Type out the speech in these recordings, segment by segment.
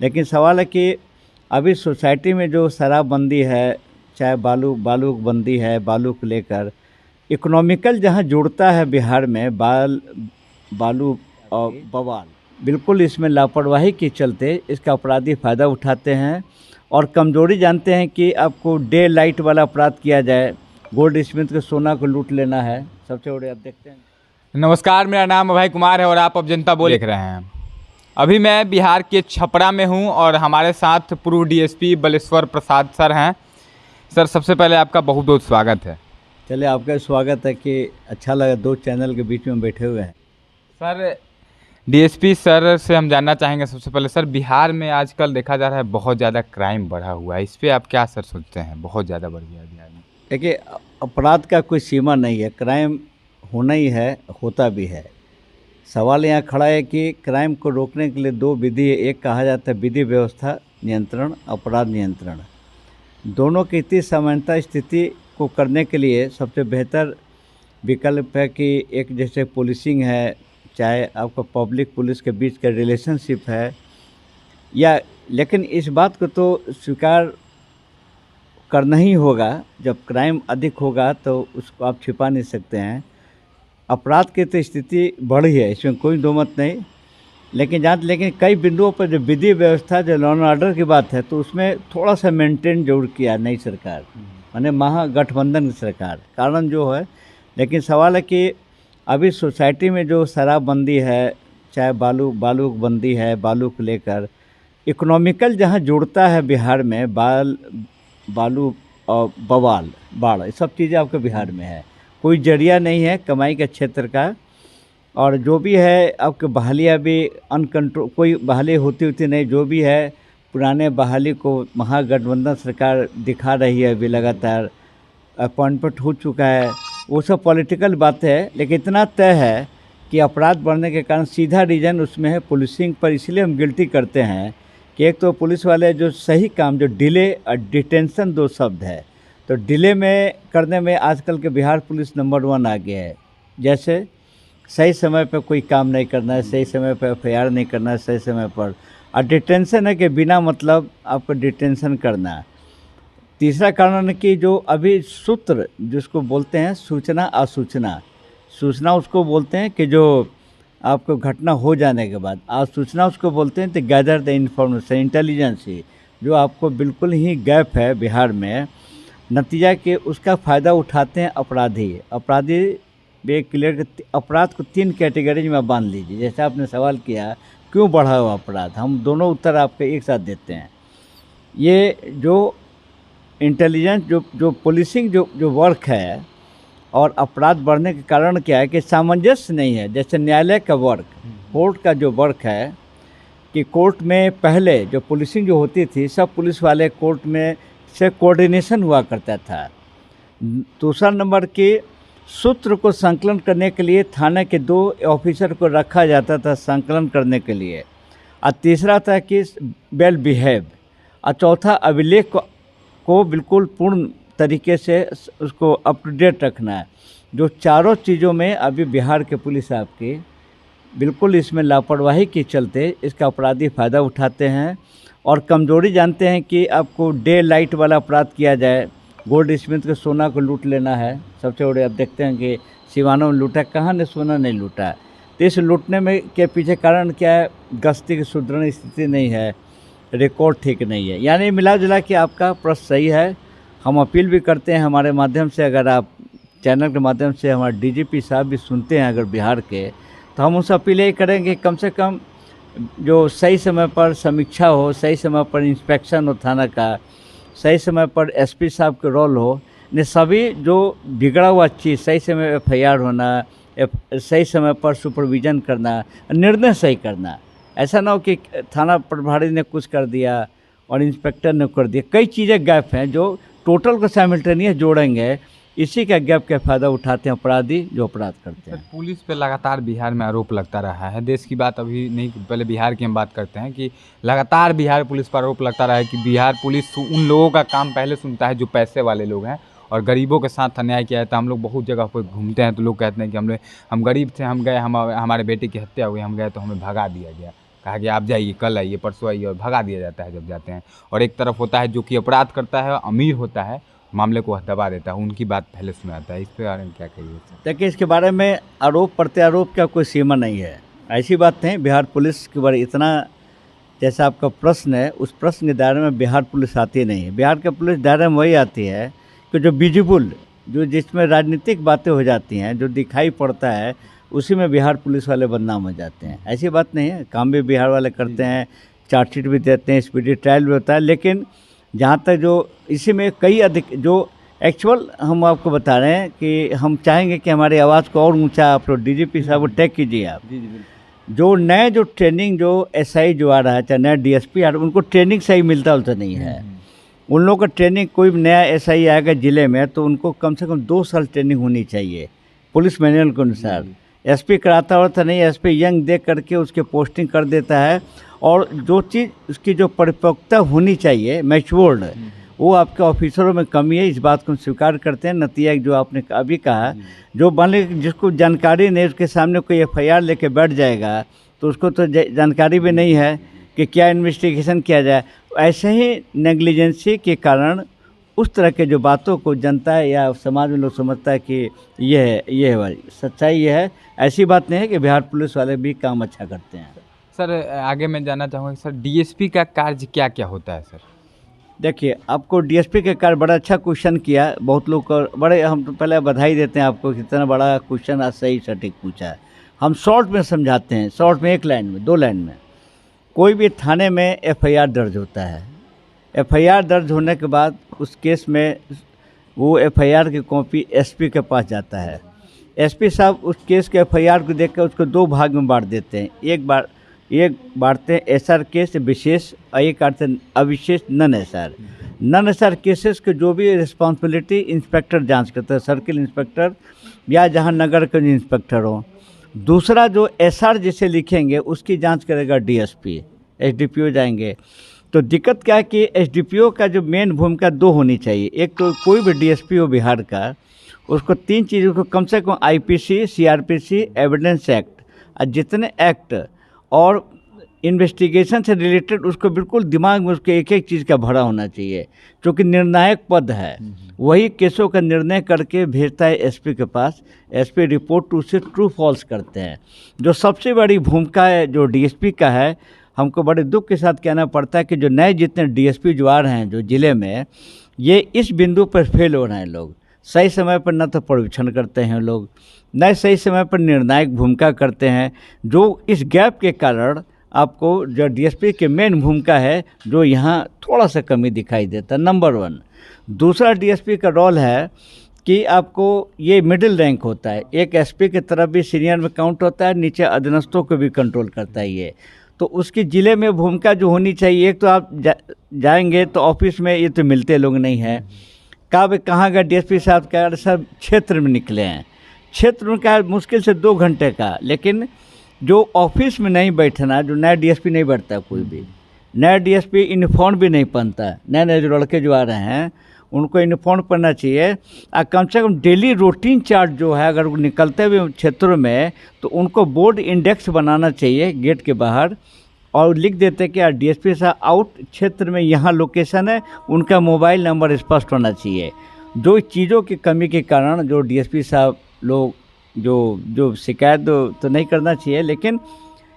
लेकिन सवाल है कि अभी सोसाइटी में जो शराबबंदी है, चाहे बालू बंदी है, बालू को लेकर इकोनॉमिकल जहाँ जुड़ता है बिहार में बालू और बवाल, बिल्कुल इसमें लापरवाही के चलते इसका अपराधी फ़ायदा उठाते हैं और कमजोरी जानते हैं कि आपको डे लाइट वाला अपराध किया जाए, गोल्ड स्मिथ के सोना को लूट लेना है। सबसे बड़े आप देखते हैं। नमस्कार, मेरा नाम अभय कुमार है और आप अब जनता बोल देख रहे हैं। अभी मैं बिहार के छपरा में हूं और हमारे साथ पूर्व डीएसपी बलेश्वर प्रसाद सर हैं। सर, सबसे पहले आपका बहुत बहुत स्वागत है। चलिए, आपका स्वागत है कि अच्छा लगा, दो चैनल के बीच में बैठे हुए हैं। सर, डीएसपी सर से हम जानना चाहेंगे सबसे पहले, सर बिहार में आजकल देखा जा रहा है बहुत ज़्यादा क्राइम बढ़ा हुआ है, इस पर आप क्या सर सोचते हैं? बहुत ज़्यादा बढ़ गया है बिहार में। देखिए, अपराध का कोई सीमा नहीं है, क्राइम होना ही है, होता भी है। सवाल यहाँ खड़ा है कि क्राइम को रोकने के लिए दो विधि है। एक कहा जाता है विधि व्यवस्था नियंत्रण, अपराध नियंत्रण। दोनों की इतनी समानता स्थिति को करने के लिए सबसे बेहतर विकल्प है कि एक जैसे पुलिसिंग है, चाहे आपका पब्लिक पुलिस के बीच का रिलेशनशिप है, या लेकिन इस बात को तो स्वीकार करना ही होगा, जब क्राइम अधिक होगा तो उसको आप छिपा नहीं सकते हैं। अपराध की तो स्थिति बढ़ी है, इसमें कोई दो मत नहीं। लेकिन कई बिंदुओं पर जो विधि व्यवस्था, जो लॉ एंड ऑर्डर की बात है, तो उसमें थोड़ा सा मेंटेन जरूर किया नई सरकार, माने महागठबंधन की सरकार, कारण जो है। लेकिन सवाल है कि अभी सोसाइटी में जो शराबबंदी है, चाहे बालू बंदी है, बालू को लेकर इकोनॉमिकल जहाँ जुड़ता है बिहार में बालू और बवाल, बाढ़, ये सब चीज़ें आपके बिहार में है। कोई जरिया नहीं है कमाई के क्षेत्र का। और जो भी है आपके बहालियाँ भी अनकंट्रोल, कोई बहाली होती नहीं। जो भी है पुराने बहाली को महागठबंधन सरकार दिखा रही है, अभी लगातार अपॉइंटमेंट हो चुका है, वो सब पॉलिटिकल बातें है। लेकिन इतना तय है कि अपराध बढ़ने के कारण सीधा रीजन उसमें है पुलिसिंग पर। इसलिए हम गिल्टी करते हैं कि एक तो पुलिस वाले जो सही काम, जो डिले और डिटेंशन दो शब्द है, तो डिले में करने में आजकल के बिहार पुलिस नंबर 1 आ गया है। जैसे सही समय पर कोई काम नहीं करना है, सही समय पर एफआईआर नहीं करना है सही समय पर, और डिटेंशन है कि बिना मतलब आपको डिटेंशन करना है। तीसरा कारण है कि जो अभी सूत्र जिसको बोलते हैं सूचना असूचना, सूचना उसको बोलते हैं कि जो आपको घटना हो जाने के बाद, असूचना उसको बोलते हैं तो गैदर द इंफॉर्मेशन, इंटेलिजेंस ही, जो आपको बिल्कुल ही गैप है बिहार में। नतीजा कि उसका फ़ायदा उठाते हैं अपराधी बे क्लियर। अपराध को 3 कैटेगरी में बांध लीजिए। जैसे आपने सवाल किया क्यों बढ़ा हुआ अपराध, हम दोनों उत्तर आपके एक साथ देते हैं। ये जो इंटेलिजेंस, जो पुलिसिंग जो वर्क है, और अपराध बढ़ने के कारण क्या है कि सामंजस्य नहीं है। जैसे न्यायालय का वर्क, कोर्ट का जो वर्क है, कि कोर्ट में पहले जो पुलिसिंग जो होती थी, सब पुलिस वाले कोर्ट में से कोऑर्डिनेशन हुआ करता था। दूसरा नंबर की सूत्र को संकलन करने के लिए थाने के 2 ऑफिसर को रखा जाता था संकलन करने के लिए, और तीसरा था कि वेल बिहेव, और चौथा अभिलेख को बिल्कुल पूर्ण तरीके से उसको अप टू डेट रखना है। जो चारों चीज़ों में अभी बिहार के पुलिस आपकी बिल्कुल इसमें लापरवाही के चलते इसका अपराधी फ़ायदा उठाते हैं और कमजोरी जानते हैं कि आपको डे लाइट वाला अपराध किया जाए, गोल्ड स्मिथ के सोना को लूट लेना है। सबसे बड़े आप देखते हैं कि सिवानों में लूटा, कहाँ ने सोना नहीं लूटा। तो इस लूटने में के पीछे कारण क्या है? गश्ती की सुदृढ़ स्थिति नहीं है, रिकॉर्ड ठीक नहीं है। यानी मिला जुला के आपका प्रश्न सही है। हम अपील भी करते हैं हमारे माध्यम से, अगर आप चैनल के माध्यम से हमारे डीजीपी साहब भी सुनते हैं अगर बिहार के, तो हम उनसे अपील यही करेंगे कम से कम जो सही समय पर समीक्षा हो, सही समय पर इंस्पेक्शन हो थाना का, सही समय पर एसपी साहब के रोल हो, ने सभी जो बिगड़ा हुआ चीज़ सही समय एफआईआर होना, सही समय पर सुपरविज़न करना, निर्णय सही करना। ऐसा ना हो कि थाना प्रभारी ने कुछ कर दिया और इंस्पेक्टर ने कर दिया। कई चीज़ें गैप हैं जो टोटल को साइमल्टेनियस जोड़ेंगे, इसी का गैप का फ़ायदा उठाते हैं अपराधी जो अपराध करते हैं। पुलिस पे लगातार बिहार में आरोप लगता रहा है। देश की बात अभी नहीं, पहले बिहार की हम बात करते हैं कि लगातार बिहार पुलिस पर आरोप लगता रहा है कि बिहार पुलिस उन लोगों का काम पहले सुनता है जो पैसे वाले लोग हैं, और गरीबों के साथ अन्याय किया जाता है। हम लोग बहुत जगह पर घूमते हैं तो लोग कहते हैं कि हम गरीब थे, हम गए, हमारे बेटे की हत्या हुई, हम गए तो हमें भगा दिया गया, कहा कि आप जाइए, कल आइए, परसों आइए, और भगा दिया जाता है जब जाते हैं। और एक तरफ होता है जो कि अपराध करता है, अमीर होता है, मामले को दबा देता है, उनकी बात पहले सुनाता है। इस पे बारे में क्या कहिए? देखिए, इसके बारे में आरोप प्रत्यारोप का कोई सीमा नहीं है। ऐसी बात नहीं, बिहार पुलिस के बारे इतना, जैसा आपका प्रश्न है, उस प्रश्न के दायरे में बिहार पुलिस आती नहीं है। बिहार के पुलिस दायरे में वही आती है कि जो विजिबल, जो जिसमें राजनीतिक बातें हो जाती हैं, जो दिखाई पड़ता है, उसी में बिहार पुलिस वाले बदनाम हो जाते हैं। ऐसी बात नहीं है, काम भी बिहार वाले करते हैं, चार्जशीट भी देते हैं, स्पीडी ट्रायल भी होता है। लेकिन जहाँ तक जो इसी में कई अधिक जो एक्चुअल हम आपको बता रहे हैं कि हम चाहेंगे कि हमारी आवाज़ को और ऊंचा आप लोग डीजीपी साहब को टैग कीजिए आप। जी बिल्कुल। जो नए जो ट्रेनिंग जो एसआई जो आ रहा है, चाहे नया डीएसपी आ रहा है, उनको ट्रेनिंग सही मिलता उलता नहीं है। उन लोगों का ट्रेनिंग, कोई नया एसआई आएगा ज़िले में तो उनको कम से कम 2 साल ट्रेनिंग होनी चाहिए पुलिस मैनुअल के अनुसार। एसपी कराता होता नहीं, एसपी यंग देख करके उसके पोस्टिंग कर देता है। और जो चीज़ उसकी जो परिपक्वता होनी चाहिए, मैच्योर्ड, वो आपके ऑफिसरों में कमी है। इस बात को हम स्वीकार करते हैं। नतीजा जो आपने अभी कहा, जो मान लीजिए जिसको जानकारी नहीं, उसके सामने कोई एफआईआर लेके बैठ जाएगा तो उसको तो जानकारी भी नहीं है कि क्या इन्वेस्टिगेशन किया जाए। ऐसे ही नेग्लिजेंसी के कारण उस तरह के जो बातों को जनता है या समाज में लोग समझता है कि ये है भाई, सच्चाई ये है। ऐसी बात नहीं है कि बिहार पुलिस वाले भी काम अच्छा करते हैं। सर आगे मैं जानना चाहूँगा सर, डीएसपी का कार्य क्या क्या होता है सर? देखिए, आपको डीएसपी के कार्य, बड़ा अच्छा क्वेश्चन किया। बहुत लोग बड़े, हम तो पहले बधाई देते हैं आपको कि इतना बड़ा क्वेश्चन आज सही सटीक पूछा है। हम शॉर्ट में समझाते हैं, शॉर्ट में, 1 लाइन में, 2 लाइन में। कोई भी थाने में एफआईआर दर्ज होता है। एफआईआर दर्ज होने के बाद उस केस में वो एफआईआर की कॉपी एसपी के पास जाता है। एसपी साहब उस केस के एफआईआर को देखकर उसको 2 भाग में बांट देते हैं। एक बांटते हैं एसआर केस विशेष, और एक काटते हैं अविशेष non SR. Non SR cases के जो भी रिस्पॉन्सिबिलिटी इंस्पेक्टर जांच करता है, सर्किल इंस्पेक्टर या जहां नगर के इंस्पेक्टर हो। दूसरा जो एसआर जिसे लिखेंगे उसकी जांच करेगा डीएसपी, एसडीपीओ जाएंगे। तो दिक्कत क्या है कि एसडीपीओ का जो मेन भूमिका 2 होनी चाहिए। एक तो कोई भी डीएसपी हो बिहार का, उसको 3 चीज़ों को कम से कम आईपीसी, सीआरपीसी, एविडेंस एक्ट, और जितने एक्ट और इन्वेस्टिगेशन से रिलेटेड उसको बिल्कुल दिमाग में उसके एक एक चीज़ का भरा होना चाहिए। क्योंकि निर्णायक पद है, वही केसों का निर्णय करके भेजता है एसपी के पास। एसपी रिपोर्ट उससे ट्रू फॉल्स करते हैं। जो सबसे बड़ी भूमिका है जो डीएसपी का है, हमको बड़े दुख के साथ कहना पड़ता है कि जो नए जितने डीएसपी जो आ रहे हैं जो ज़िले में, ये इस बिंदु पर फेल हो रहे हैं। लोग सही समय पर न तो पर्यवेक्षण करते हैं, लोग न सही समय पर निर्णायक भूमिका करते हैं। जो इस गैप के कारण आपको जो डीएसपी के मेन भूमिका है, जो यहाँ थोड़ा सा कमी दिखाई देता है, नंबर 1। दूसरा डीएसपी का रोल है कि आपको ये मिडिल रैंक होता है। एक एसपी की तरफ भी सीनियर में काउंट होता है, नीचे अधीनस्थों को भी कंट्रोल करता है ये। तो उसकी ज़िले में भूमिका जो होनी चाहिए, एक तो आप जाएंगे तो ऑफिस में ये तो मिलते लोग नहीं हैं। कहाँ गए डीएसपी साहब? क्या सब क्षेत्र में निकले हैं। क्षेत्र में क्या मुश्किल से 2 घंटे का, लेकिन जो ऑफिस में नहीं बैठना, जो नया डीएसपी नहीं बैठता, कोई भी नया डीएसपी यूनिफॉर्म भी नहीं पहनता। नए नए जो लड़के जो आ रहे हैं उनको यूनिफॉर्म पहनना चाहिए। और कम से कम डेली रूटीन चार्ट जो है, अगर वो निकलते हुए क्षेत्रों में, तो उनको बोर्ड इंडेक्स बनाना चाहिए गेट के बाहर, और लिख देते कि यार डीएसपी साहब आउट क्षेत्र में यहाँ लोकेशन है, उनका मोबाइल नंबर स्पष्ट होना चाहिए। जो चीज़ों की कमी के कारण जो डीएसपी साहब लोग जो शिकायत तो नहीं करना चाहिए, लेकिन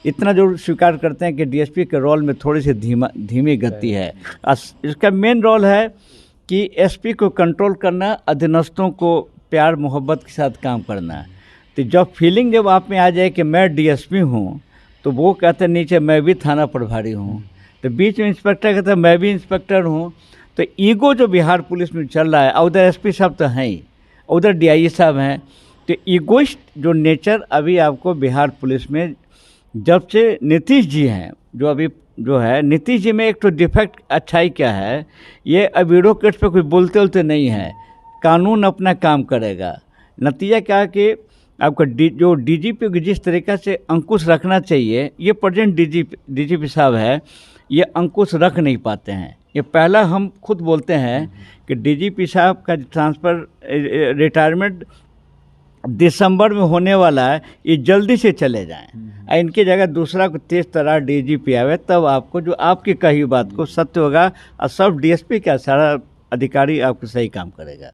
इतना जरूर स्वीकार करते हैं कि डीएसपी के रोल में थोड़ी सी धीमी गति है। इसका मेन रोल है कि एसपी को कंट्रोल करना, अधीनस्थों को प्यार मोहब्बत के साथ काम करना। तो जब फीलिंग जब आप में आ जाए कि मैं डीएसपी हूँ, तो वो कहते हैं नीचे मैं भी थाना प्रभारी हूँ, तो बीच में इंस्पेक्टर कहता है मैं भी इंस्पेक्टर हूँ। तो ईगो जो बिहार पुलिस में चल रहा है, उधर एसपी साहब तो हैं ही, उधर डीआईजी साहब हैं। तो ईगोइस्ट जो नेचर अभी आपको बिहार पुलिस में, जब से नीतीश जी हैं, जो है नीतीश जी में एक तो डिफेक्ट अच्छाई क्या है, ये ब्यूरोक्रेट पे कोई बोलते नहीं है, कानून अपना काम करेगा। नतीजा क्या है कि आपका जो डीजीपी को जिस तरीक़े से अंकुश रखना चाहिए, ये प्रेजेंट डीजीपी साहब है, ये अंकुश रख नहीं पाते हैं। ये पहला हम खुद बोलते हैं कि डीजीपी साहब का ट्रांसफ़र, रिटायरमेंट दिसंबर में होने वाला है, ये जल्दी से चले जाएं और इनकी जगह दूसरा को तेज तर्रार डीजीपी आवे, तब आपको जो आपकी कही बात को सत्य होगा और सब डीएसपी का सारा अधिकारी आपको सही काम करेगा।